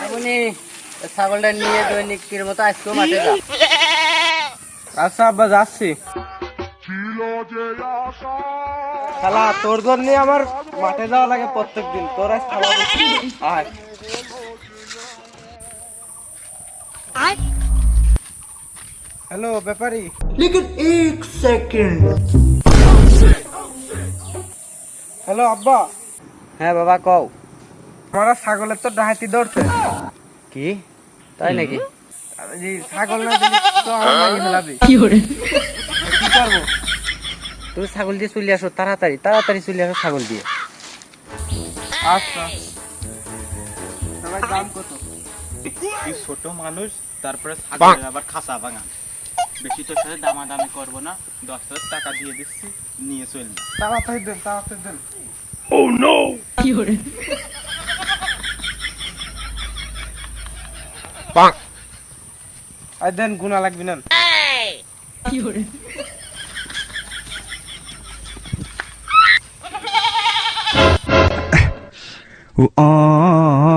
আপনি ছাগলটা নিয়ে দৈনিকের মতো আজকেও মাঠে যা। আচ্ছা আব্বা যাচ্ছি। শালা তোর জন্য আমার মাঠে যাওয়া লাগে প্রত্যেকদিন, তোর আজ খাওয়া আয়। হ্যালো ব্যাপারী। लेकिन एक सेकंड হ্যালো আব্বা, হ্যাঁ বাবা কও। আমার আর ছাগলের তো ডাহাতি ধরছে। কি তাই নাকি? জি, ছাগল না দিলে তো আমার মারি ফেলাবি। কি করবো? তুমি ছাগল দিয়ে চলে আসো, তাড়াতাড়ি তাড়াতাড়ি চলে আসো ছাগল দিয়ে। আচ্ছা সবাই দাম কত? এই ছোট মানুষ, তারপরে ছাগলের আবার খাসা ভাঙা। বেশি তোর সাথে দামাদামি করবো না, 10,000 টাকা দিয়ে দিচ্ছি, নিয়ে চলবি। তাড়াতাড়ি দেন, তাড়াতাড়ি দেন। আর দেন, গুণা লাগবে না। आ